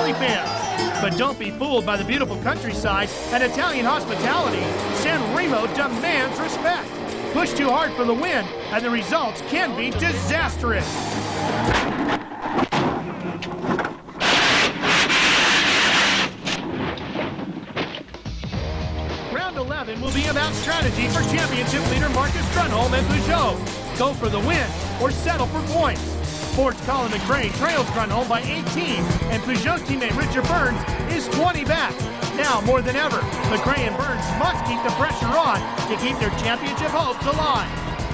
rally fans. But don't be fooled by the beautiful countryside and Italian hospitality. San Remo demands respect. Push too hard for the win, and the results can be disastrous. Round 11 will be about strategy for championship leader Marcus Grunholm and Peugeot. Go for the win or settle for points. Ford's Colin McRae trails Grunholm by 18, and Peugeot teammate Richard Burns is 20 back. Now more than ever, McRae and Burns must keep the pressure on to keep their championship hopes alive.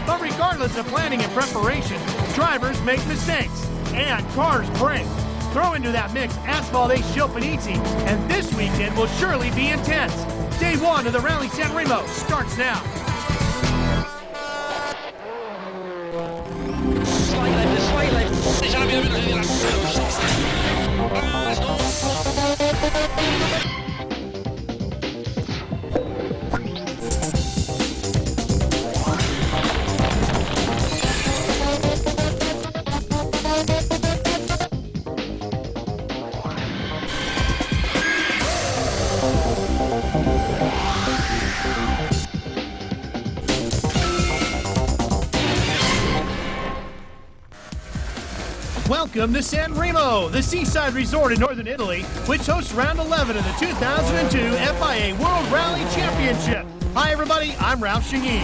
But regardless of planning and preparation, drivers make mistakes and cars break. Throw into that mix Asphalt Ace Joe Panizzi, and this weekend will surely be intense. Day one of the Rallye Sanremo starts now. Welcome to San Remo, the seaside resort in northern Italy, which hosts round 11 of the 2002 FIA World Rally Championship. Hi everybody, I'm Ralph Chagny.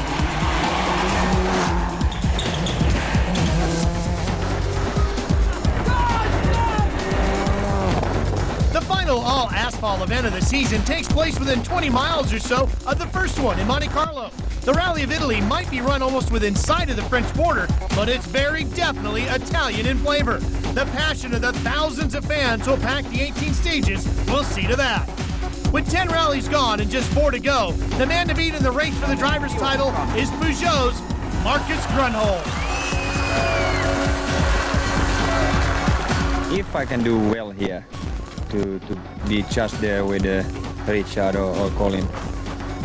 The final all-asphalt event of the season takes place within 20 miles or so of the first one in Monte Carlo. The Rally of Italy might be run almost within sight of the French border, but it's very definitely Italian in flavor. The passion of the thousands of fans who will pack the 18 stages will see to that. With 10 rallies gone and just 4 to go, the man to beat in the race for the driver's title is Peugeot's Marcus Grunholm. If I can do well here, to be just there with Richard or Colin,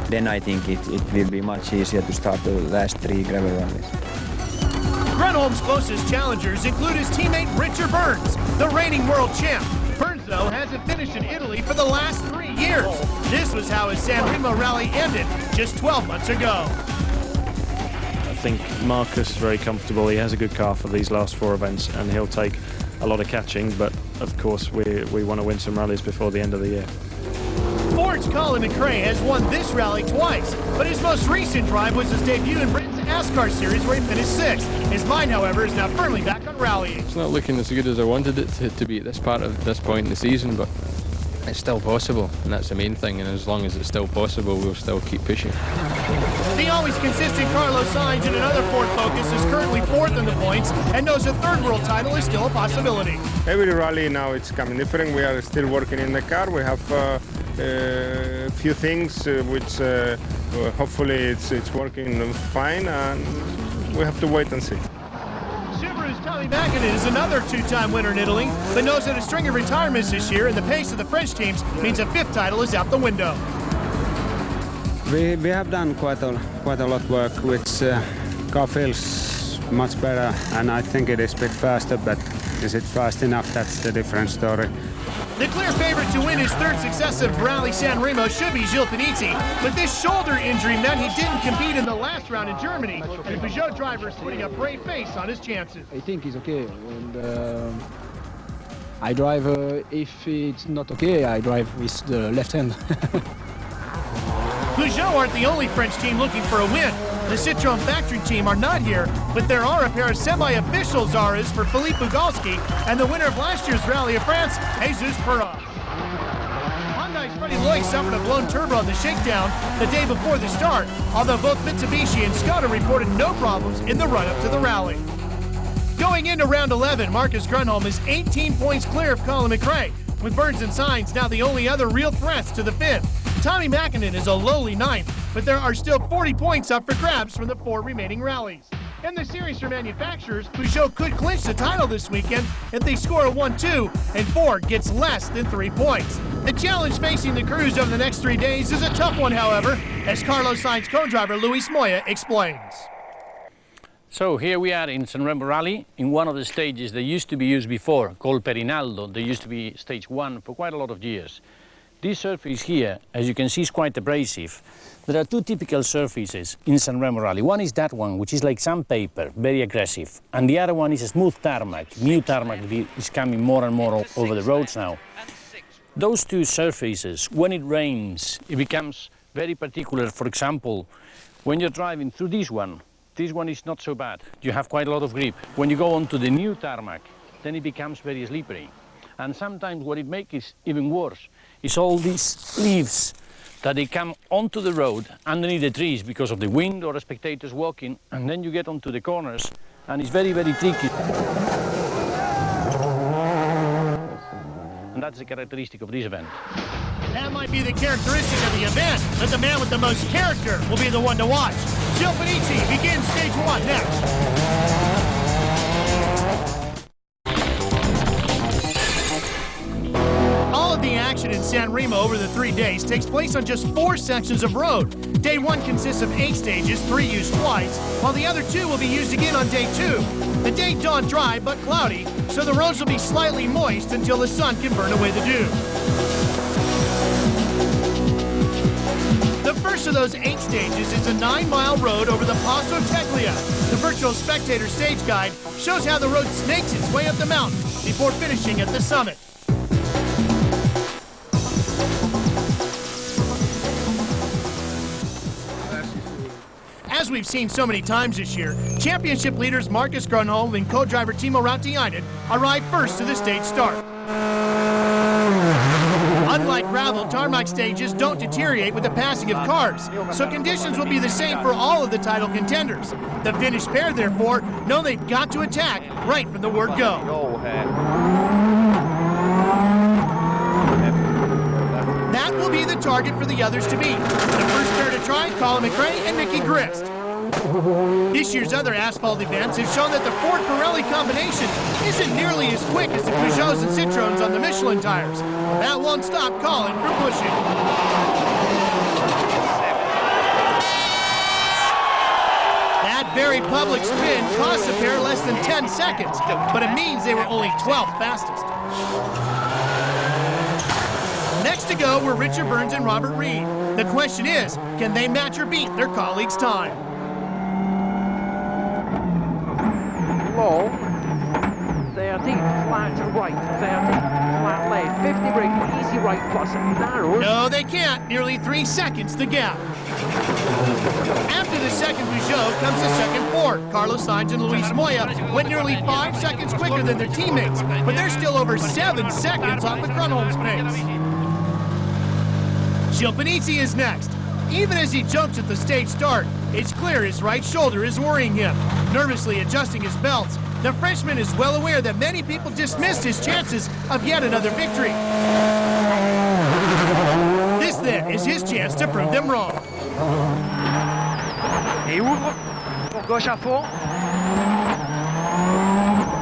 then I think it will be much easier to start the last 3 gravel rallies. Grunholm's closest challengers include his teammate Richard Burns, the reigning world champ. Burns, though, hasn't finished in Italy for the last 3 years. This was how his San Remo rally ended just 12 months ago. I think Marcus is very comfortable. He has a good car for these last 4 events, and he'll take a lot of catching, but of course we want to win some rallies before the end of the year. Ford's Colin McRae has won this rally twice, but his most recent drive was his debut in Britain's ASCAR Series where he finished 6th. His mind, however, is now firmly back on rallying. It's not looking as good as I wanted it to be at this point in the season, but it's still possible, and that's the main thing, and as long as it's still possible, we'll still keep pushing. The always consistent Carlos Sainz in another Ford Focus is currently 4th in the points and knows a 3rd world title is still a possibility. Every rally now it's coming different. We are still working in the car. We have a few things which hopefully it's working fine, and we have to wait and see. Tommy Mackinnon is another 2-time winner in Italy, but knows that a string of retirements this year and the pace of the French teams means a 5th title is out the window. We have done quite a lot of work, which car feels much better, and I think it is a bit faster, but is it fast enough? That's the different story. The clear favorite to win his 3rd successive Rally San Remo should be Joe Panizzi, but this shoulder injury meant he didn't compete in the last round in Germany, and the Peugeot driver is putting a brave face on his chances. I think he's okay, and I drive, if it's not okay, I drive with the left hand. Peugeot aren't the only French team looking for a win. The Citroën factory team are not here, but there are a pair of semi-official Zaras for Philippe Bugalski and the winner of last year's Rally of France, Jesus Perra. Hyundai's Freddie Loy suffered a blown turbo on the shakedown the day before the start, although both Mitsubishi and Skoda reported no problems in the run-up to the rally. Going into round 11, Marcus Grunholm is 18 points clear of Colin McRae, with Burns and Sainz now the only other real threats to the fifth. Tommy Mackinnon is a lowly 9th, but there are still 40 points up for grabs from the 4 remaining rallies. In the series for manufacturers, Peugeot could clinch the title this weekend if they score a 1-2 and Ford gets less than 3 points. The challenge facing the crews over the next 3 days is a tough one, however, as Carlos Sainz co-driver Luis Moya explains. So here we are in San Remo Rally, in one of the stages that used to be used before, called Perinaldo. They used to be stage 1 for quite a lot of years. This surface here, as you can see, is quite abrasive. There are two typical surfaces in San Remo Rally. One is that one, which is like sandpaper, very aggressive. And the other one is a smooth tarmac. New tarmac is coming more and more over the roads now. Those two surfaces, when it rains, it becomes very particular. For example, when you're driving through this one is not so bad. You have quite a lot of grip. When you go onto the new tarmac, then it becomes very slippery. And sometimes what it makes is even worse, is all these leaves that they come onto the road underneath the trees because of the wind or spectators walking, and then you get onto the corners, and it's very, very tricky. And that's the characteristic of this event. That might be the characteristic of the event, but the man with the most character will be the one to watch. Gil Panizzi begins stage 1 next. All of the action in San Remo over the 3 days takes place on just 4 sections of road. Day 1 consists of 8 stages, 3 used twice, while the other 2 will be used again on day 2. The day dawned dry but cloudy, so the roads will be slightly moist until the sun can burn away the dew. The first of those 8 stages is a 9-mile road over the Passo Teglia. The virtual spectator stage guide shows how the road snakes its way up the mountain before finishing at the summit. As we've seen so many times this year, championship leaders Marcus Grönholm and co-driver Timo Rautiainen arrive first to the stage start. Unlike gravel, tarmac stages don't deteriorate with the passing of cars, so conditions will be the same for all of the title contenders. The finished pair, therefore, know they've got to attack right from the word go. That will be the target for the others to beat. The first pair to try, Colin McRae and Mickey Grist. This year's other asphalt events have shown that the Ford Pirelli combination isn't nearly as quick as the Peugeots and Citroens on the Michelin tires. But that won't stop Colin from pushing. That very public spin cost the pair less than 10 seconds, but it means they were only 12th fastest. Next to go were Richard Burns and Robert Reed. The question is, can they match or beat their colleagues' time? Low, 30, flat right, 30, flat left, 50 brake, easy right, plus narrows. No, they can't. Nearly 3 seconds the gap. After the second Peugeot comes the second Ford. Carlos Sainz and Luis Moya went nearly 5 seconds quicker than their teammates, but they're still over 7 seconds off the Grönholm's pace. Gil Panizzi is next. Even as he jumps at the stage start, it's clear his right shoulder is worrying him. Nervously adjusting his belts, the Frenchman is well aware that many people dismissed his chances of yet another victory. This, then, is his chance to prove them wrong. Et ouvre pour gauche à fond.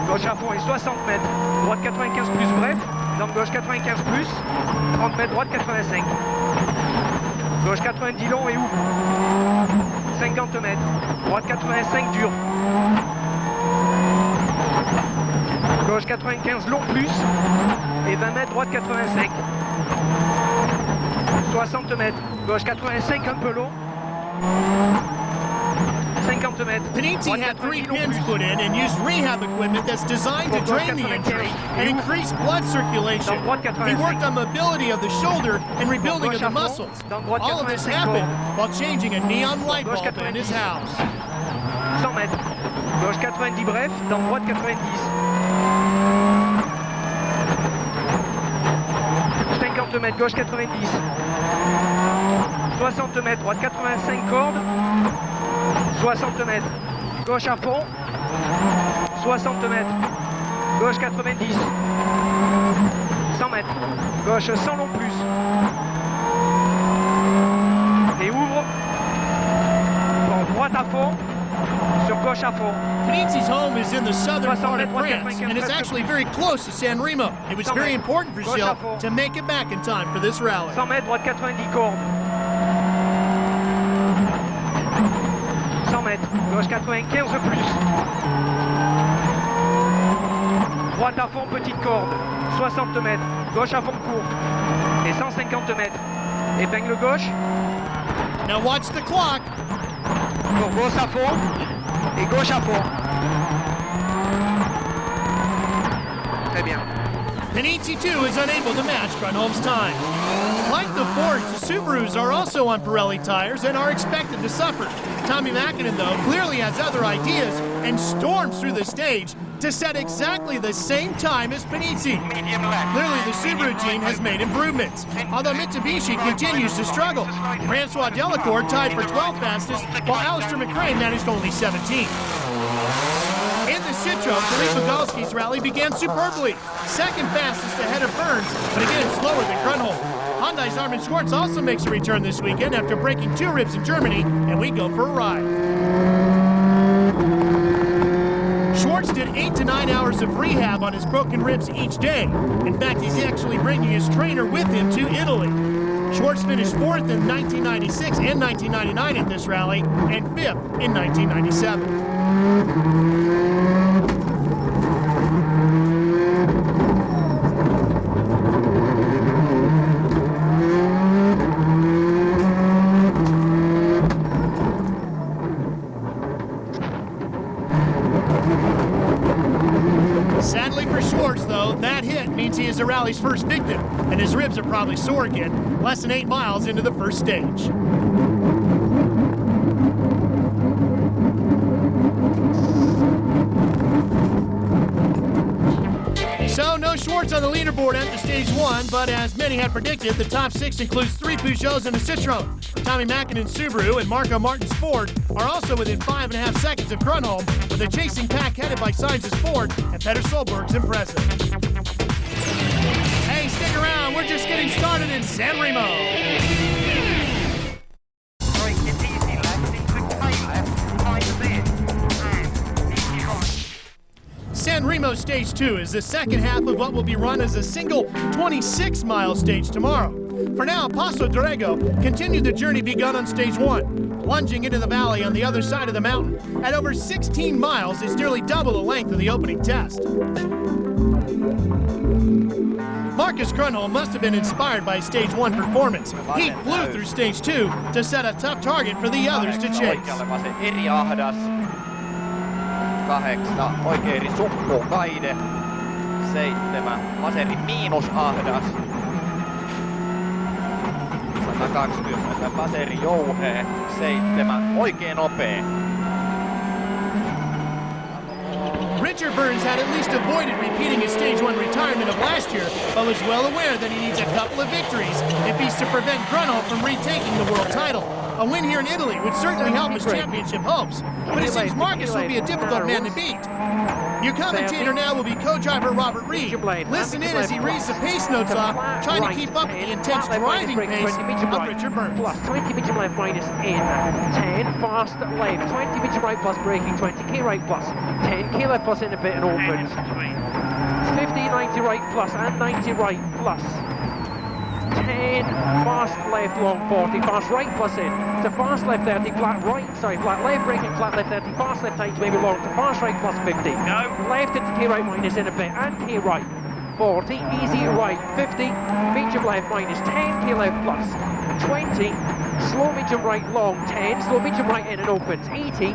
Gauche à fond et 60 mètres. Droite 95 plus bref. Dans gauche 95 plus. 30 mètres, droite 85. Gauche 90 long et ouvre. 50 mètres. Droite 85 dur. Gauche 95 long plus. Et 20 mètres, droite 85. 60 mètres. Gauche 85 un peu long. 50 mètres. Panizzi had 3 pins put in and used rehab equipment that's designed to drain the injury and increase blood circulation. He worked on mobility of the shoulder and rebuilding of the muscles. All of this happened while changing a neon light bulb in his house. 100 mètres. Gauche 90 bref, dans droite 90. 50 mètres, gauche 90. 60 mètres, droite 85 cordes. 60 mètres, gauche à fond. 60 mètres, gauche 90. 100 mètres, gauche 100 long plus. Et ouvre. Bon, droite à fond. Sur gauche à fond. Panizzi's home is in the southern part of France, and it's actually very close to San Remo. It was very important for Gil to make it back in time for this rally. 100 mètres, droite 90 cordes. 100 mètres, Gauche 95 plus. Droite à fond, petite corde. 60 mètres. Gauche à fond court. Et 150 mètres. Épingle gauche. Now watch the clock. Pour gauche à fond. Et gauche à fond. Très bien. Panizzi too is unable to match Grunholm's time. Like the Fords, the Subarus are also on Pirelli tires and are expected to suffer. Tommy Mäkinen, though, clearly has other ideas and storms through the stage to set exactly the same time as Panizzi. Clearly, the Subaru team has made improvements, although Mitsubishi continues to struggle. Francois Delacour tied for 12th fastest, while Alistair McRae managed only 17th. In the Citroën, Philippe Bugalski's rally began superbly, second fastest ahead of Burns, but again slower than Grunholm. Hyundai's Armin Schwartz also makes a return this weekend after breaking 2 ribs in Germany, and we go for a ride. Schwartz did 8 to 9 hours of rehab on his broken ribs each day. In fact, he's actually bringing his trainer with him to Italy. Schwartz finished 4th in 1996 and 1999 at this rally, and 5th in 1997. Sadly for Schwartz, though, that hit means he is the rally's first victim, and his ribs are probably sore again, less than 8 miles into the first stage. So, no Schwartz on the leaderboard after stage 1, but as many had predicted, the top 6 includes 3 Peugeots and a Citroën. Tommy Mäkinen's Subaru and Marco Martin's Ford are also within 5.5 seconds of Grunholm, with the chasing pack headed by Sainz's Ford and Petter Solberg's Impressive. Hey, stick around, we're just getting started in San Remo. San Remo Stage 2 is the second half of what will be run as a single 26-mile stage tomorrow. For now, Passo d'Orrego continued the journey begun on Stage 1, plunging into the valley on the other side of the mountain. At over 16 miles, it's nearly double the length of the opening test. Marcus Grunholm must have been inspired by Stage 1 performance. He flew through Stage 2 to set a tough target for the others to chase. 8, oikein suppukaide. 7, vaseri miinusahdas. 120, vaseri jouhee. 7, oikein nopea. Richard Burns had at least avoided repeating his Stage 1 retirement of last year, but was well aware that he needs a couple of victories if he's to prevent Grunholm from retaking the world title. A win here in Italy would certainly help his championship hopes, but it seems Marcus will be a difficult man to beat. Your commentator now will be co-driver Robert Reed. Listen in as he reads the pace notes off, trying to keep up with the intense driving pace of Richard Burns. Plus 20 medium left minus in, 10 fast left, 20 medium right plus braking, 20k right plus, 10k left plus in a bit and opens, 50, 90 right plus and 90 right plus, 10 fast left long 40, fast right plus in, to fast left 30, flat right, flat left braking, flat left 30, fast left tight maybe long, to fast right plus 50, left into k right minus in a bit and k right, 40, easy right 50, medium left minus 10, k left plus, 20, slow medium right long 10, slow medium right in and opens 80,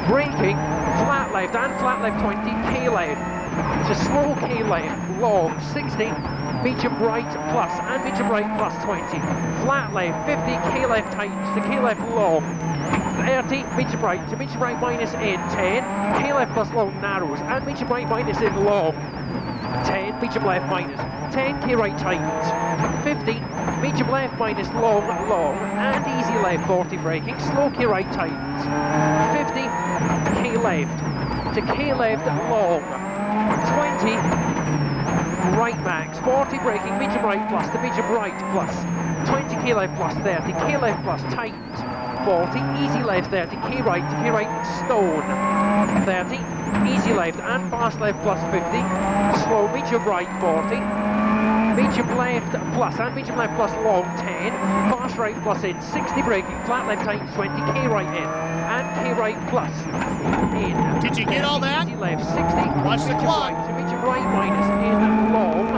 braking, flat left and flat left 20, k left, to slow k left long 60, medium right plus and medium right plus 20, flat left 50, k left tight to k left long 30, medium right to medium right minus in 10, k left plus long narrows and medium right minus in long 10, medium left minus 10, k right tight 50, medium left minus long and easy left 40 braking, slow k right tight 50, k left to k left long 20, right max, 40 braking, medium right plus to medium right plus, 20 k left plus 30, k left plus tight, 40, easy left 30, k right stone, 30, easy left and fast left plus 50, slow medium right 40, medium left plus and medium left plus long 10, fast right plus in 60 braking, flat left tight 20, K right in, and K right plus in. Did you get all that? Easy left 60, Watch the medium clock. right to medium right minus in long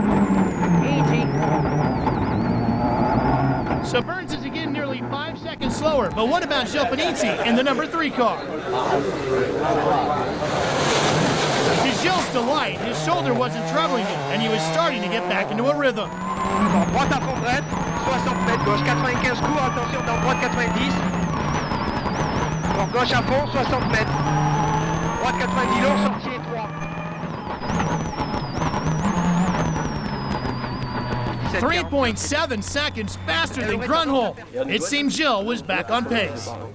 80. So Burns is again nearly 5 seconds slower, but what about Gilles in the number 3 car? To Gilles' delight, his shoulder wasn't troubling him, and he was starting to get back into a rhythm. Droite à fond droite, 60 mètres, gauche 95 coups, attention dans droite 90. Alors gauche à fond, 60 mètres. Droite 90 long, sortie étroit. 3.7 seconds faster than Grunholm. It seemed Gilles was back on pace. On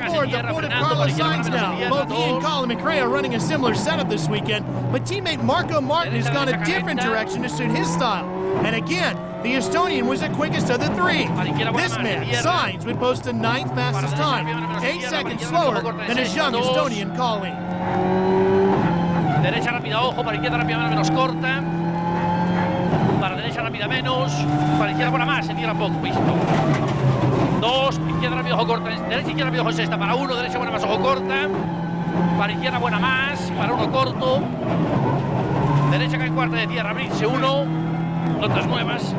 board the Ford of Carlos Sainz now. Both he and Colin McRae are running a similar setup this weekend, but teammate Marco Martin has gone a different direction to suit his style. And again, the Estonian was the quickest of the three. This man, Sainz, would post the 9th fastest time, 8 seconds slower than his young Estonian colleague. Derecha rápida, ojo, para izquierda rápida menos corta. Para derecha rápida menos. Para izquierda buena más, se tira poco, visto. 2, izquierda rápida, ojo corta. Derecha izquierda rápida, ojo sexta. Para 1, derecha buena más, ojo corta. Para izquierda buena más, para 1 corto. Derecha cae en cuarta de tierra, abrirse 1. Notas nuevas.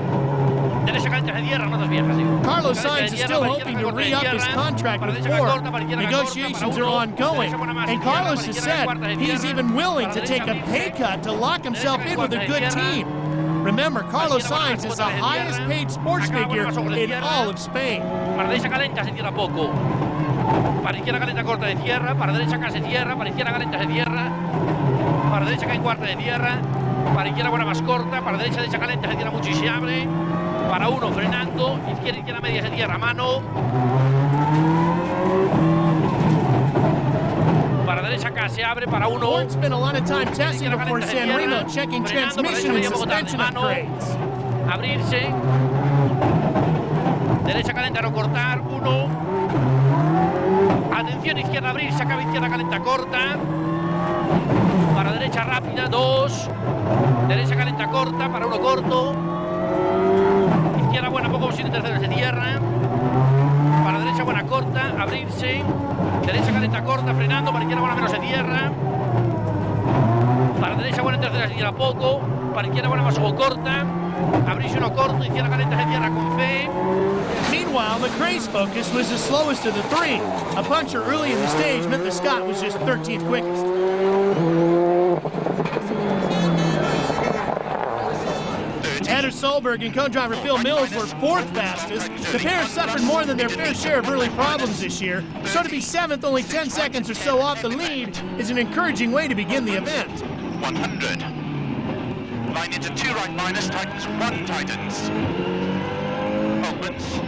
Derecha caliente de tierra, notas viejas, digo. Carlos Sainz is still hoping to re-up his contract with Ford. Negotiations are ongoing, and Carlos has said he's even willing to take a pay cut to lock himself in with a good team. Remember, Carlos Sainz is the highest paid sports figure in all of Spain. Para derecha calenta se tira poco. Para izquierda calenta corta de tierra, para derecha cae se tierra, para izquierda calenta se tierra. Para derecha cae en cuarta de tierra, para izquierda buena más corta, para derecha calenta se tira mucho y se abre. Para 1 frenando, izquierda media se tierra a mano. Para derecha acá se abre, para 1. Ford spent a lot of time testing before San Remo, checking transmission and suspension upgrades. Abrirse. Derecha calenta no cortar, 1. Atención, izquierda abrirse, acaba izquierda calenta corta. Para derecha rápida, 2. Derecha calenta corta, para 1 corto. Izquierda buena, poco posible, tercera de tierra. Para derecha buena corta, abrirse. Derecha calenta corta, frenando. Para izquierda buena menos de tierra. Para derecha buena, tercera de tierra poco. Para izquierda buena más ojo corta. Abrirse 1 corto, izquierda calenta de tierra con fe. Meanwhile, McRae's Focus was the slowest of the 3. A puncture early in the stage meant the Scot was just 13th quickest. Anders Solberg and co-driver Phil Mills were 4th fastest. The pair suffered more than their fair share of early problems this year, so to be 7th, only 10 seconds or so off the lead, is an encouraging way to begin the event. 100. Line into 2 right minus, tightens 1 tightens. Opens.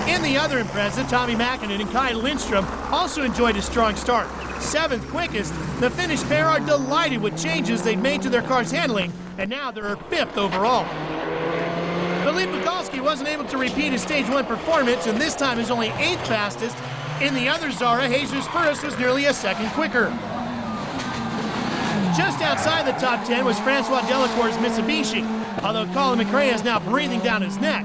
In the other Impreza, Tommy Mäkinen and Kai Lindstrom also enjoyed a strong start. 7th quickest, the Finnish pair are delighted with changes they've made to their car's handling, and now they're 5th overall. Filip Bugalski wasn't able to repeat his Stage 1 performance, and this time is only 8th fastest. In the other Zara, Jesus Puris was nearly a second quicker. Just outside the top 10 was Francois Delacour's Mitsubishi, although Colin McRae is now breathing down his neck.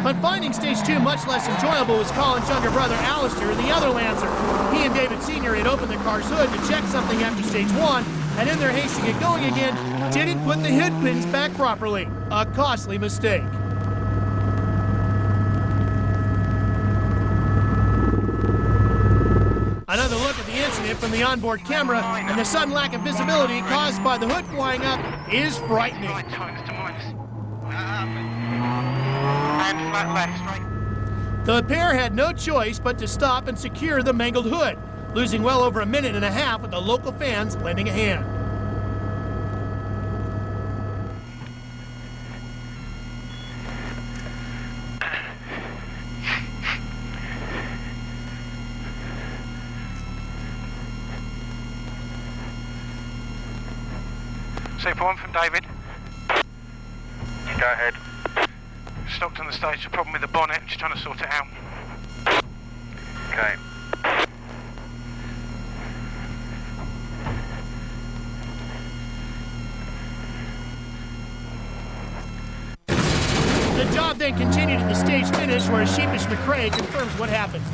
But finding Stage 2 much less enjoyable was Colin's younger brother Alistair, the other Lancer. He and David Sr. had opened the car's hood to check something after Stage 1, and in their haste to get going again, didn't put the hood pins back properly. A costly mistake. Another look at the incident from the onboard camera, and the sudden lack of visibility caused by the hood flying up is frightening. And flat left, right. The pair had no choice but to stop and secure the mangled hood, losing well over a minute and a half with the local fans lending a hand. Super 1 from David. Go ahead. Stopped on the stage, a problem with the bonnet, just trying to sort it out. Okay. job then continued at the stage finish, where a sheepish McRae confirms what happened.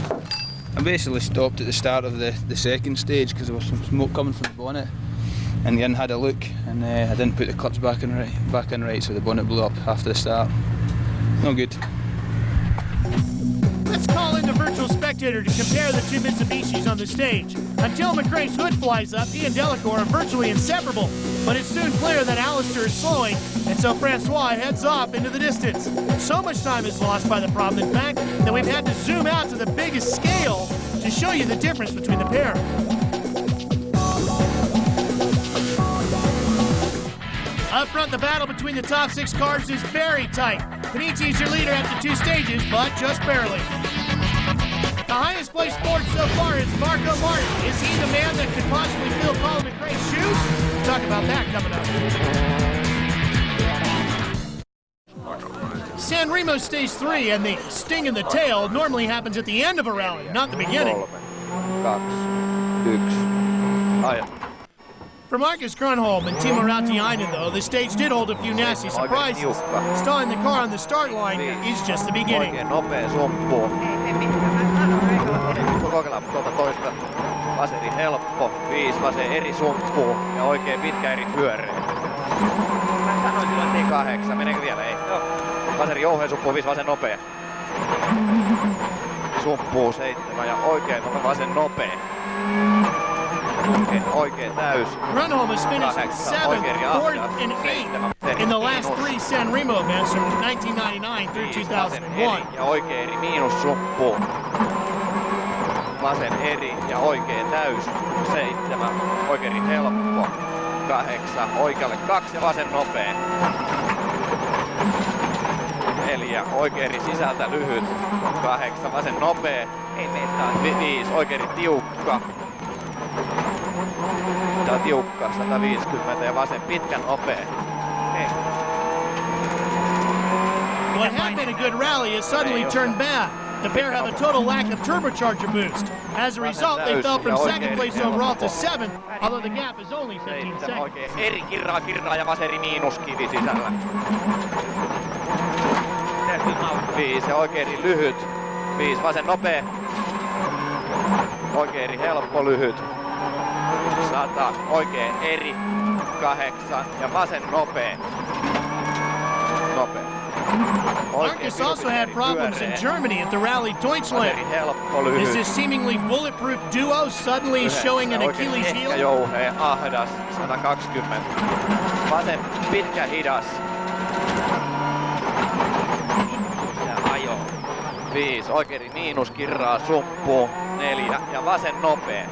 I basically stopped at the start of the second stage because there was some smoke coming from the bonnet, and then had a look, and I didn't put the clutch back in right, so the bonnet blew up after the start. No good. Let's call in the virtual spectator to compare the two Mitsubishis on the stage. Until McRae's hood flies up, he and Delacour are virtually inseparable. But it's soon clear that Alistair is slowing, and so Francois heads off into the distance. So much time is lost by the problem, in fact, that we've had to zoom out to the biggest scale to show you the difference between the pair. Up front, the battle between the top 6 cars is very tight. Panizzi is your leader after 2 stages, but just barely. The highest placed Ford so far is Marco Martin. Is he the man that could possibly fill Colin McRae's shoes? We'll talk about that coming up. San Remo stage 3, and the sting in the tail normally happens at the end of a rally, not the beginning. 3, 2, 1. For Marcus Grönholm and Timo Rautiainen, though, the stage did hold a few nasty surprises. Stalling the car on the start line is just the beginning. Oikein nopea sumppu. Kokeillaan tuolta toista. Vaseri helppo, 5 vasen eri sumppu ja oikein pitkä eri pyöreä. Mä sanoin silloin, että ei 8. Meneekö vielä? Ei. Vaseri jouhea sumppu, 5 vasen nopea. Sumppu 7 ja oikein vasen nopea. Oikein täys. Grönholm has finished 7th, 4th, and 8th in the last 3 San Remo events from 1999 through 2001. Ja oikein eri miinussumppu. Vasen eri ja oikein täys. 7. Oikein eri helppo. 8. Oikealle 2 ja vasen nopea. 4. Oikein eri sisältä lyhyt. 8. Vasen nopea. 5. Oikein eri tiukka. Tää on tiukka, 150 ja vasen pitkän nopea. What had been a good rally has suddenly turned bad. The pair have a total lack of turbocharger boost. As a result, they fell from 2nd place overall to 7th, although the gap is only 15 seconds. Oikein eri kirraa ja vaseri miinuskivi sisällä. 5 ja oikein eri lyhyt. 5 vasen nopea. Oikein eri helppo lyhyt. 100 oikein eri. 8 ja vasen nopea. Marcus also had problems in Germany at the Rally Deutschland. Is this seemingly bulletproof duo suddenly showing an Achilles heel? Jouhea, ahdas, 120. Vasen pitkä hidas. Ja ajo. 5 oikein miinuskirraa sumppuun. 4 ja vasen nopea.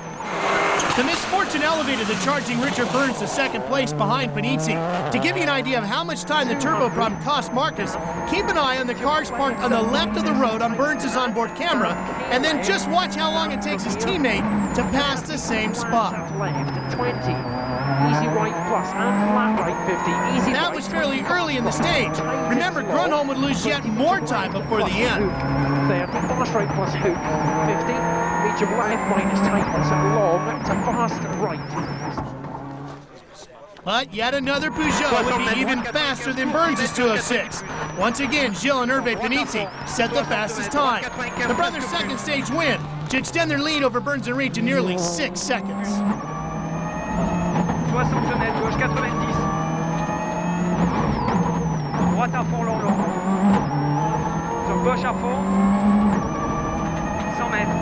The misfortune elevated the charging Richard Burns to 2nd place behind Panizzi. To give you an idea of how much time the turbo problem cost Marcus, keep an eye on the cars parked on the left of the road on Burns' onboard camera, and then just watch how long it takes his teammate to pass the same spot. Left 20, easy right plus and flat right 50, easy That right was fairly early in the stage. Remember, Grönholm would lose yet more time before the end. 30, fast right plus hook, 50, medium left minus tightness and long to fast right. But yet another Peugeot would be even faster than Burns' 206. Once again, Gilles and Hervé Panizzi set the fastest time. The brothers' 2nd stage win to extend their lead over Burns and Reed to nearly 6 seconds. 60 mètres, gauche 90. Droite à fond, long. Sur gauche à fond. 100 mètres.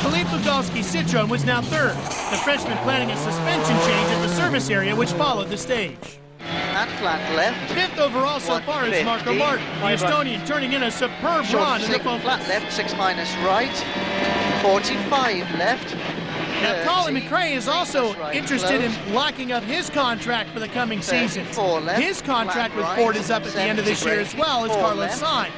Philippe Bugalski's Citroën was now 3rd, the Frenchman planning a suspension change at the service area which followed the stage. And flat left. 5th overall so far is Marco Martin, the Estonian turning in a superb run in the focus. Flat left, 6 minus right, 45 left. Now Colin McRae is also interested in locking up his contract for the coming season. His contract with Ford is up at the end of this year as well as Carlos Sainz.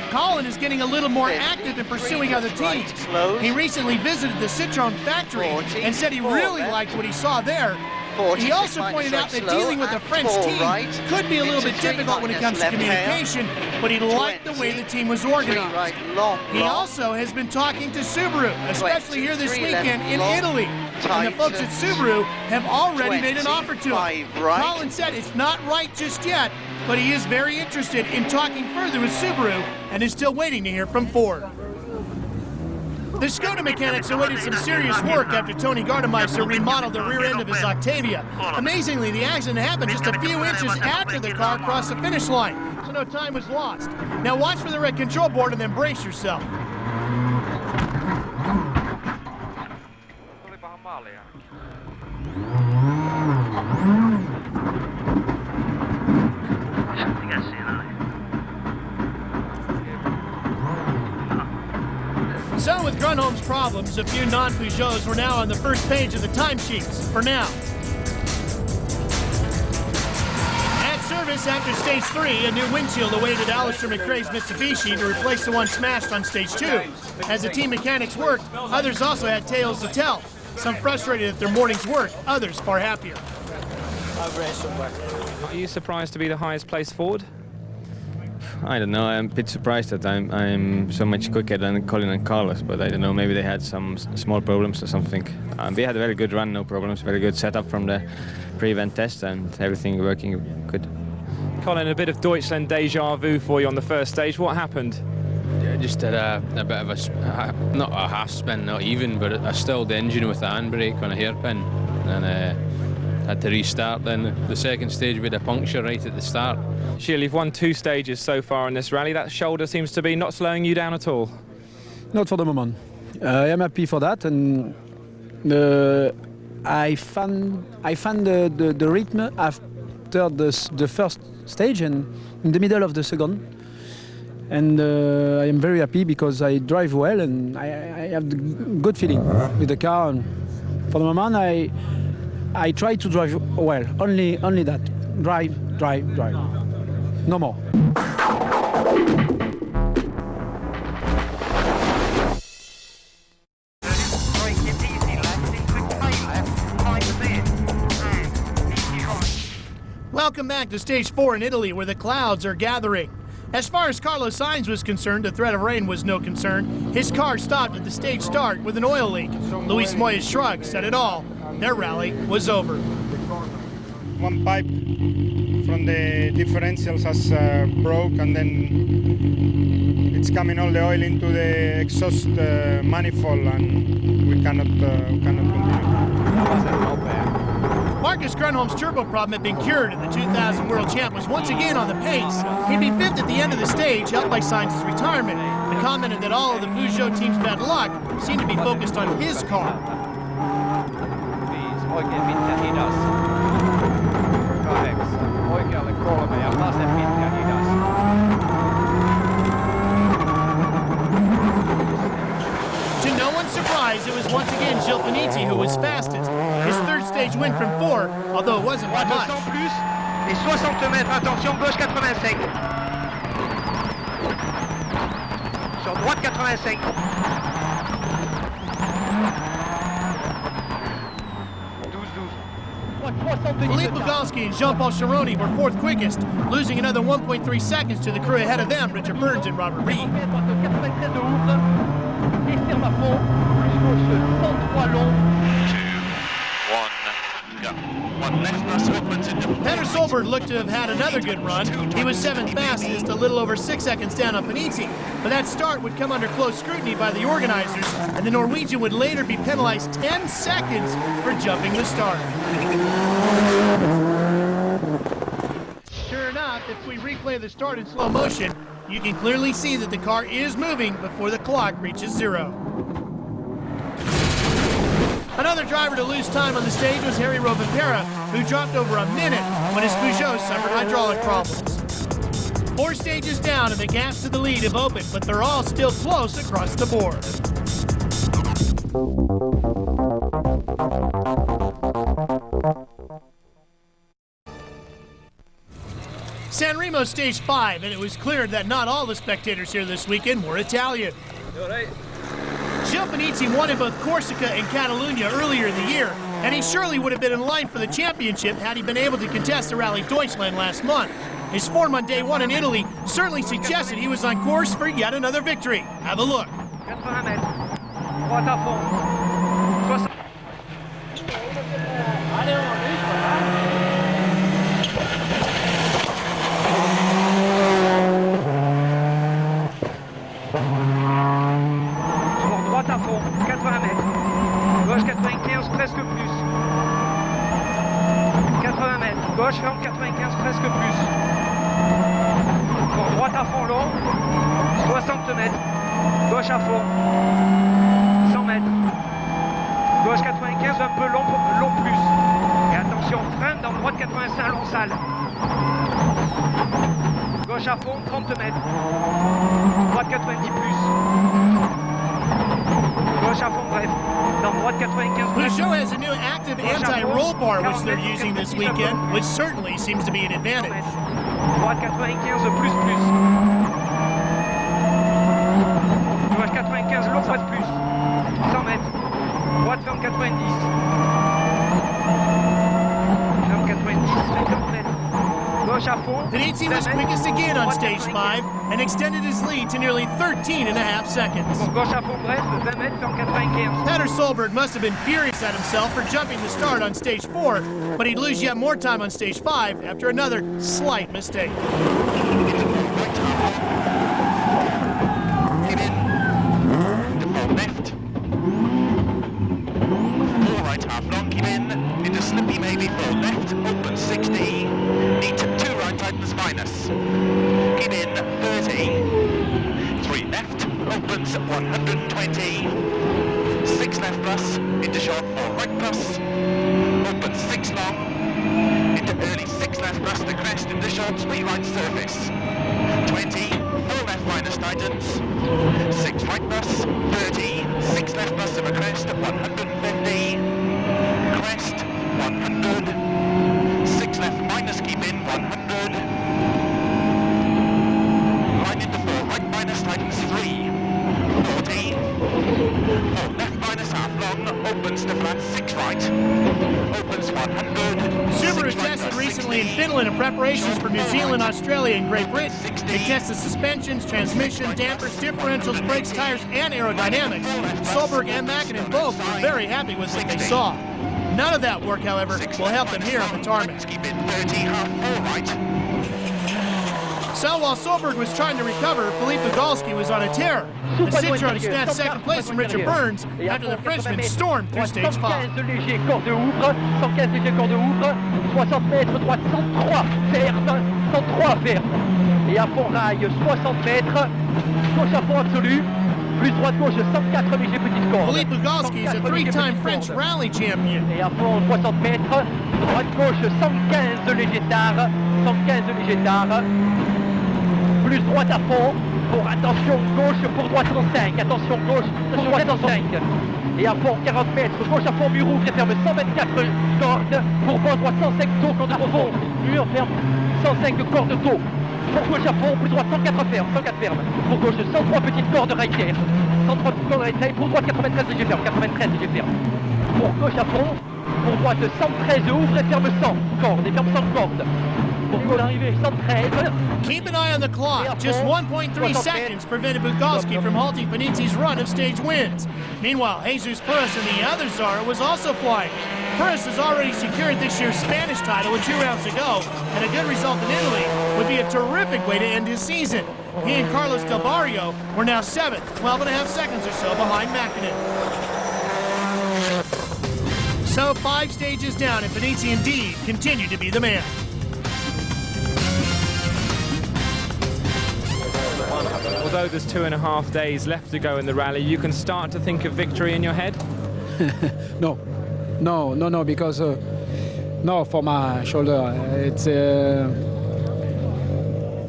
Colin is getting a little more active in pursuing other teams. He recently visited the Citroën factory and said he really liked what he saw there. He also pointed out that dealing with a French team could be a little bit difficult when it comes to communication, but he liked the way the team was organized. He also has been talking to Subaru, especially here this weekend in Italy. tight. And the folks at Subaru have already made an offer to him. Right. Colin said it's not right just yet, but he is very interested in talking further with Subaru and is still waiting to hear from Ford. The Skoda mechanics awaited some serious work after Tony Gardemeister remodeled the rear end of his Octavia. Amazingly, the accident happened just a few inches after the car crossed the finish line, so no time was lost. Now watch for the red control board and then brace yourself. So with Grunholm's problems, a few non-Peugeots were now on the first page of the timesheets, for now. At service after stage 3, a new windshield awaited Alistair McRae's Mitsubishi to replace the one smashed on stage 2. As the team mechanics worked, others also had tales to tell. Some frustrated at their morning's work, others far happier. Are you surprised to be the highest placed Ford? I don't know. I'm a bit surprised that I'm so much quicker than Colin and Carlos, but I don't know. Maybe they had some small problems or something. We had a very good run, no problems. Very good setup from the pre-event test, and everything working good. Colin, a bit of Deutschland deja vu for you on the first stage. What happened? Yeah, just did a bit of a, not a half spin, not even, but I stalled the engine with the handbrake on a hairpin, and had to restart. Then the second stage with a puncture right at the start. Gilles, you've won 2 stages so far in this rally. That shoulder seems to be not slowing you down at all. Not for the moment. I am happy for that, and I found the rhythm after the first stage and in the middle of the second. And I am very happy because I drive well and I have the good feeling with the car. And for the moment, I try to drive well. Only that. Drive. No more. Welcome back to stage 4 in Italy, where the clouds are gathering. As far as Carlos Sainz was concerned, the threat of rain was no concern. His car stopped at the stage start with an oil leak. Luis Moya's shrug said it all. Their rally was over. One pipe from the differentials has broke, and then it's coming all the oil into the exhaust manifold, and we cannot continue. Marcus Grunholm's turbo problem had been cured, and the 2000 world champ was once again on the pace. He'd be 5th at the end of the stage, helped by Sainz's retirement, but commented that all of the Peugeot team's bad luck seemed to be focused on his car. Oikein pitkä hidas. 8. Oikealle 3 ja vasen pitkä hidas. To no one's surprise, it was once again Gilles Panizzi who was fastest. His third stage win from 4, although it wasn't by much. Plus, et 60 mètres, attention, gauche 85. Sur droite 85. Philippe Bugalski and Jean-Paul Charoni were 4th quickest, losing another 1.3 seconds to the crew ahead of them, Richard Burns and Robert Reed. Petter Solberg looked to have had another good run. He was 7th fastest, a little over 6 seconds down on Panizzi. But that start would come under close scrutiny by the organizers, and the Norwegian would later be penalized 10 seconds for jumping the start. Sure enough, if we replay the start in slow motion, you can clearly see that the car is moving before the clock reaches 0. Another driver to lose time on the stage was Harry Rovanpera, who dropped over a minute when his Peugeot suffered hydraulic problems. 4 stages down and the gaps to the lead have opened, but they're all still close across the board. San Remo stage 5, and it was clear that not all the spectators here this weekend were Italian. Gilles Panizzi won in both Corsica and Catalunya earlier in the year, and he surely would have been in line for the championship had he been able to contest the Rally Deutschland last month. His form on day 1 in Italy certainly suggested he was on course for yet another victory. Have a look. Gauche, ferme 95, presque plus. Bon, droite à fond long, 60 mètres. Gauche à fond, 100 mètres. Gauche 95, un peu long plus. Et attention, frein dans droite 85, long sale. Gauche à fond, 30 mètres. Droite 90 plus. Gauche à fond, bref. Dans droite 95. Peugeot has a new active anti-roll bar which they're using this weekend, which certainly seems to be an advantage. Droite 95 plus. Gauche 95, long fois de plus. 100 mètres. Droite ferme 90. Ferme 90, 50 mètres. Gauche à fond. Panizzi was quickest again on stage 5 and extended his lead to nearly 13.5 seconds. Bon, gauche à fond, bref, 20 mètres, ferme 95. Petter Solberg must have been furious at himself for jumping the start on stage 4, but he'd lose yet more time on stage 5 after another slight mistake. Slippy maybe for left, open 60, need 2 right tightens minus, keep in 30, 3 left, opens 120, 6 left plus, into short 4 right plus, open 6 long, into early 6 left plus, the crest into short 3 right surface, 20, 4 left minus tightens, 6 right plus, 30, 6 left plus of a crest, 150, crest, 100, 6 left minus keep in, 100, line into 4 right minus tightens 3, 40, 4 left minus half long, opens to flat 6 right, opens 100. Subaru tested recently in Finland in preparations for New Zealand, Australia, and Great Britain. They tested suspensions, transmission, dampers, differentials, brakes, tires, and aerodynamics. Solberg and Mäkinen both were very happy with what they saw. None of that work, however, will help them here on the tarmac. So while Solberg was trying to recover, Philippe Bugalski was on a tear. The Citroën snatched second place from Richard Burns after the Frenchman stormed through stage 5. 115 léger, corde ouvre, 115 léger, corde ouvre, 60 mètres, droite 103 ferme, 103 ferme. Et à fond rail, 60 mètres, gauche à fond absolu. Plus droite-gauche, 104 léger petite corde. Philippe Bugalski is a 3-time French rally champion. Et à fond 60 mètres, droite-gauche, 115 léger tard, 115 léger tard. Plus droite à fond, pour attention gauche, pour droite 105, attention gauche, pour droite 105. Et à fond 40 mètres, gauche à fond, mur ouvre, ferme 124 cordes, pour bord droite 105 taux, corde à fond, mur ferme 105 cordes taux. Pour gauche à fond, plus droite 104 ferme, 104 ferme. Pour gauche 103 petites cordes rail-tiers. 103 petites cordes rail-tiers. Pour droite 93 léger ferme, 93 léger ferme. Pour gauche à fond, pour droite 113 ouvre et ferme 100 cordes, et ferme 100 cordes. Pour gauche arrivée 113. Keep an eye on the clock. Just 1.3 seconds prevented Bugalski from halting Panizzi's run of stage wins. Meanwhile, Jesus Perez and the other Zara was also flying. Perez has already secured this year's Spanish title 2 rounds ago, and a good result in Italy would be a terrific way to end his season. He and Carlos Del Barrio were now 7th, 12.5 seconds or so behind Mäkinen. So 5 stages down, and Panizzi indeed continued to be the man. Although there's 2.5 days left to go in the rally, you can start to think of victory in your head? No, because no, for my shoulder, it's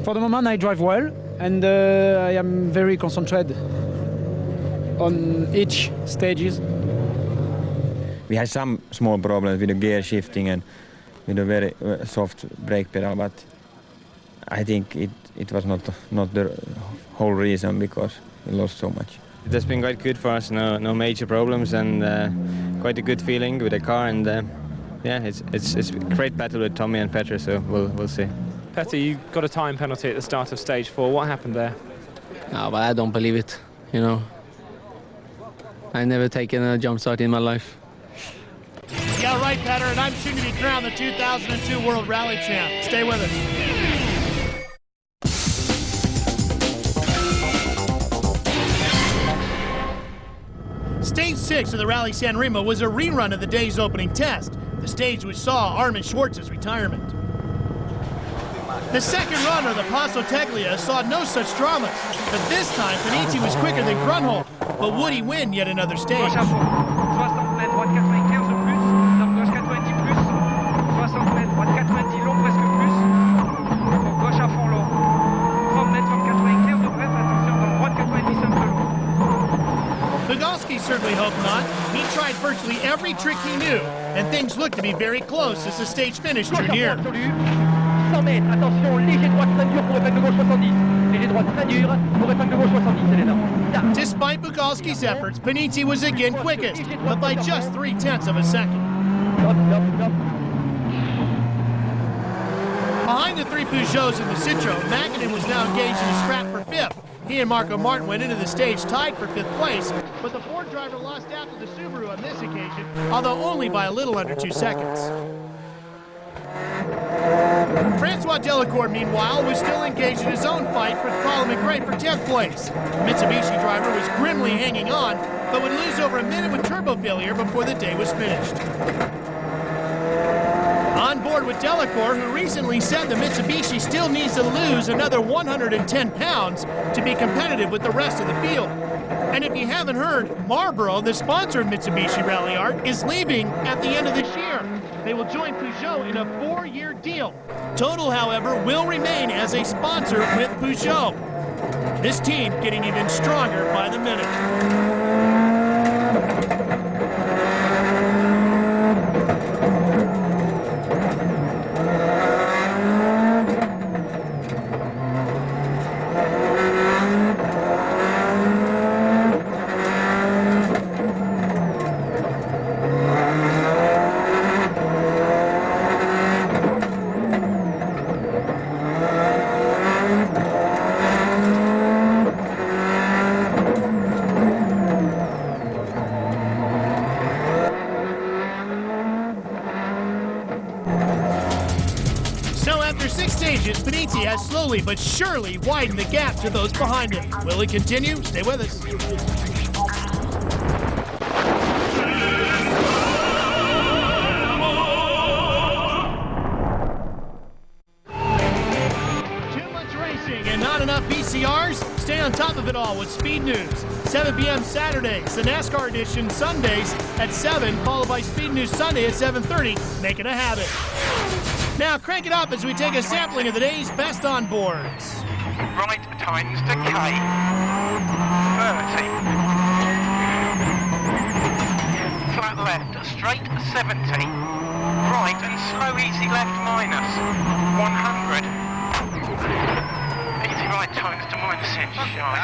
for the moment I drive well, and I am very concentrated on each stages. We had some small problems with the gear shifting and with a very soft brake pedal, but I think it was not the whole reason because we lost so much. It has been quite good for us, no major problems, and quite a good feeling with the car, and yeah, it's a great battle with Tommy and Petter, so we'll see. Petter, you got a time penalty at the start of stage 4. What happened there? No, but I don't believe it, you know. I've never taken a jump start in my life. Yeah, right, Petter, and I'm soon to be crowned the 2002 World Rally Champ. Stay with us. Stage 6 of the Rallye Sanremo was a rerun of the day's opening test, the stage which saw Armin Schwartz's retirement. The second runner, the Passo Teglia, saw no such dramas, but this time Panizzi was quicker than Grunholm. But would he win yet another stage? 60 mètres, droite 95 plus, donc gauche 90 plus, 60 mètres, droite 90 long presque plus, donc gauche à fond long, 30 mètres sur 95 de bref, attention dans droite 90 un peu long. Pugalski certainly hoped not. He tried virtually every trick he knew, and things looked to be very close as the stage finish drew near. 100 mètres, attention, léger droite très dur pour épingle gauche 70. Léger droite très dur pour épingle gauche 70, Elena. Despite Pugalski's efforts, Panizzi was again quickest, but by just 0.3 of a second. Behind the three Peugeots and the Citroën, Mäkinen was now engaged in a scrap for fifth. He and Marco Martin went into the stage tied for fifth place, but the Ford driver lost out to the Subaru on this occasion, although only by a little under 2 seconds. Francois Delacour, meanwhile, was still engaged in his own fight with Colin McRae for 10th place. The Mitsubishi driver was grimly hanging on, but would lose over a minute with turbo failure before the day was finished. On board with Delacour, who recently said the Mitsubishi still needs to lose another 110 pounds to be competitive with the rest of the field. And if you haven't heard, Marlboro, the sponsor of Mitsubishi Rally Art, is leaving at the end of this year. They will join Peugeot in a 4-year deal. Total, however, will remain as a sponsor with Peugeot. This team getting even stronger by the minute. Panizzi has slowly but surely widened the gap to those behind him. Will it continue? Stay with us. Too much racing and not enough VCRs? Stay on top of it all with Speed News. 7 p.m. Saturdays, the NASCAR edition Sundays at 7, followed by Speed News Sunday at 7:30. Make it a habit. Now crank it up as we take a sampling of the day's best on boards. Right tightens to K. 30. Flat left, straight 70. Right and slow easy left minus 100. Easy right tightens to minus inch shy.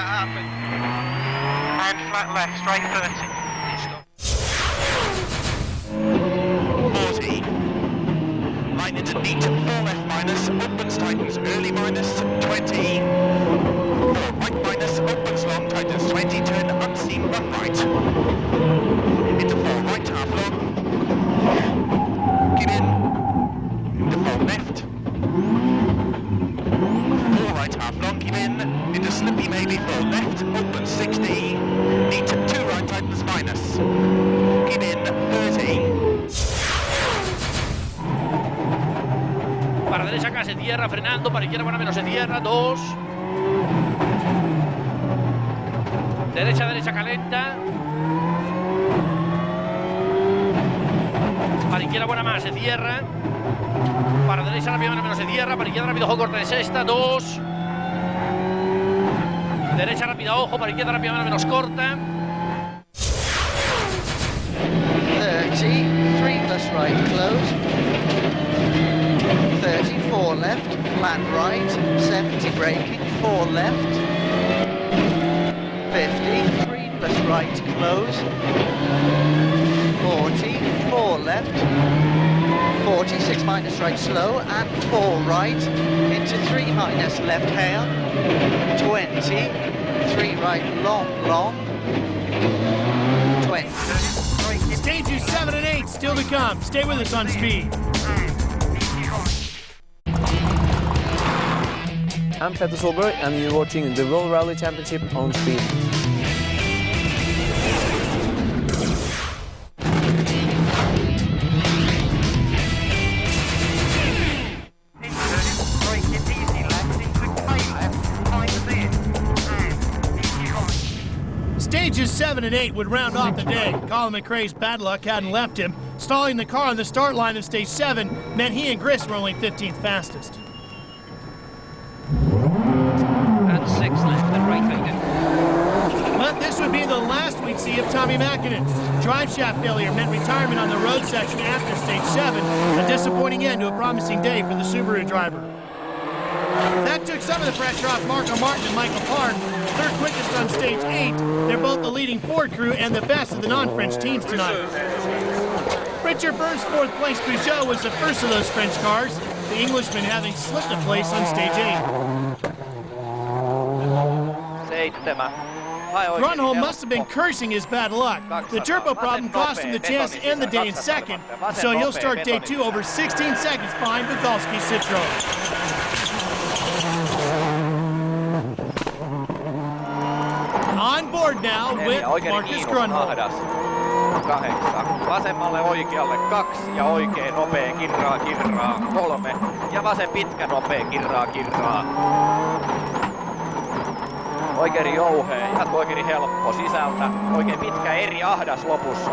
And flat left, straight 30. 40. Line into neat, 4 left minus, opens tightens early minus 20. 4 right minus, opens long tightens 20, turn unseen run right. Into 4 right half long. Give in. Into 4 left. 4 right half long, give in. Into slippy maybe 4 left, open 60. Neat, 2 right tightens minus. Give in 30. Para derecha acá se cierra, frenando, para izquierda buena menos se cierra, 2. Derecha, derecha calenta. Para izquierda buena más, se cierra. Para derecha rápido menos se cierra, para izquierda rápido ojo corta de sexta, 2. Derecha rápida ojo, para izquierda rápida menos corta. 30, 3 plus right close. 34 left, flat right, 70 braking, 4 left, 50, 3 plus right, close, 40, 4 left, 40, 6 minus right, slow, and 4 right, into 3 minus left hail, 20, 3 right, long, 20. Stages 7 and 8 still to come. Stay with us on Speed. I'm Petter Solberg and you're watching the World Rally Championship on Speed. Brake in 7 and 8 would round off the day. Colin McRae's bad luck hadn't left him. Stalling the car on the start line of stage 7 meant he and Gris were only 15th fastest. And 6 left, the right hander. But this would be the last we'd see of Tommy Mäkinen. Drive shaft failure meant retirement on the road section after stage 7, a disappointing end to a promising day for the Subaru driver. That took some of the pressure off Marco Martin and Michael Park, third quickest on stage 8. They're both the leading Ford crew and the best of the non-French teams tonight. Richard Burns' 4th place Peugeot was the first of those French cars, the Englishman having slipped a place on stage 8. 7. Grönholm must have been cursing his bad luck. The turbo problem cost him the chance to end the day in second, so he'll start day 2 over 16 seconds behind Bugalski's Citroen. On board now with Marcus Grönholm. 8. Vasemmalle oikealle 2 ja oikein nopea kirraa 3 ja vasen pitkä nopea kirraa. Oikein jouhea, ihan oikein helppo sisältä. Oikein pitkä eri ahdas lopussa.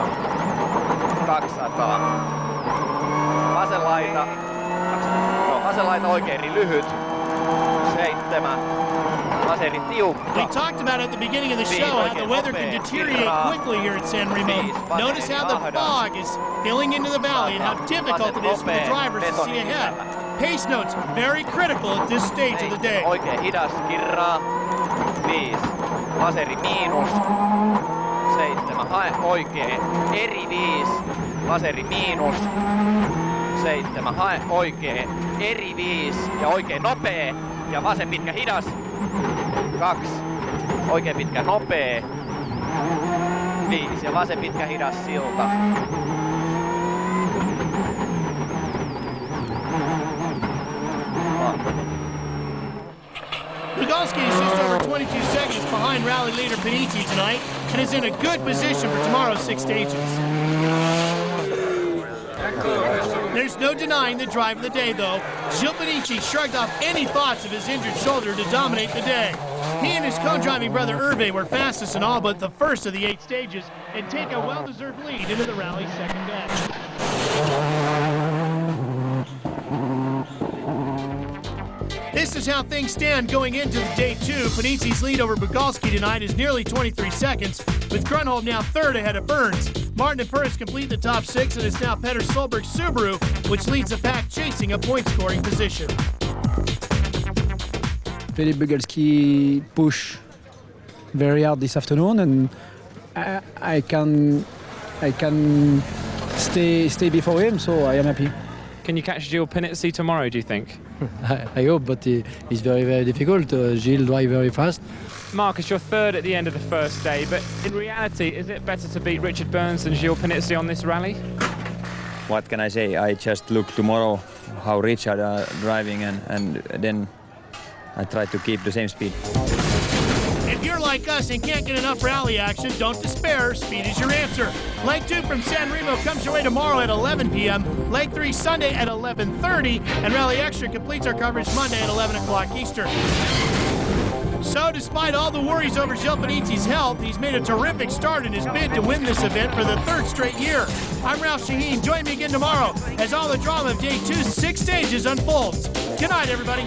200. Vasen laita oikein lyhyt. 7. Vaseri tiukka. We talked about at the beginning of the show how the weather can deteriorate quickly here at San Remo. Notice how the fog is filling into the valley and how difficult it is for the drivers to see ahead. Pace notes very critical at this stage of the day. Oikein hidas kirraa. 5. Vaseri miinus. 7. Hae oikein. Eri 5. Vaseri miinus. 7. Hae oikein. Eri 5. Ja oikein nopea. Ja vasen pitkä hidas. 2. Oikein pitkä nopea. 5. Ja vasen pitkä hidas silta. Bugalski is just over 22 seconds behind rally leader Panizzi tonight and is in a good position for tomorrow's 6 stages. There's no denying the drive of the day, though. Gilles Panizzi shrugged off any thoughts of his injured shoulder to dominate the day. He and his co-driving brother Hervé were fastest in all but the first of the 8 stages and take a well-deserved lead into the rally's second day. This is how things stand going into day 2. Panizzi's lead over Bugalski tonight is nearly 23 seconds, with Grönholm now third ahead of Burns. Martin and Purvis complete the top 6, and it's now Petter Solberg's Subaru, which leads the pack chasing a point-scoring position. Philippe Bugalski push very hard this afternoon, and I can stay before him, so I am happy. Can you catch Gilles Panizzi tomorrow, do you think? I hope, but it's very, very difficult. Gilles drives very fast. Marcus, you're third at the end of the first day, but in reality, is it better to beat Richard Burns than Gilles Panizzi on this rally? What can I say? I just look tomorrow how Richard are driving and then I try to keep the same speed. If you're like us and can't get enough rally action, don't despair. Speed is your answer. Leg 2 from San Remo comes your way tomorrow at 11 p.m. Leg 3 Sunday at 11:30. And Rally Extra completes our coverage Monday at 11 o'clock Eastern. So despite all the worries over Gilles Panizzi's health, he's made a terrific start in his bid to win this event for the 3rd straight year. I'm Ralph Shaheen. Join me again tomorrow as all the drama of day 2's 6 stages unfolds. Good night, everybody.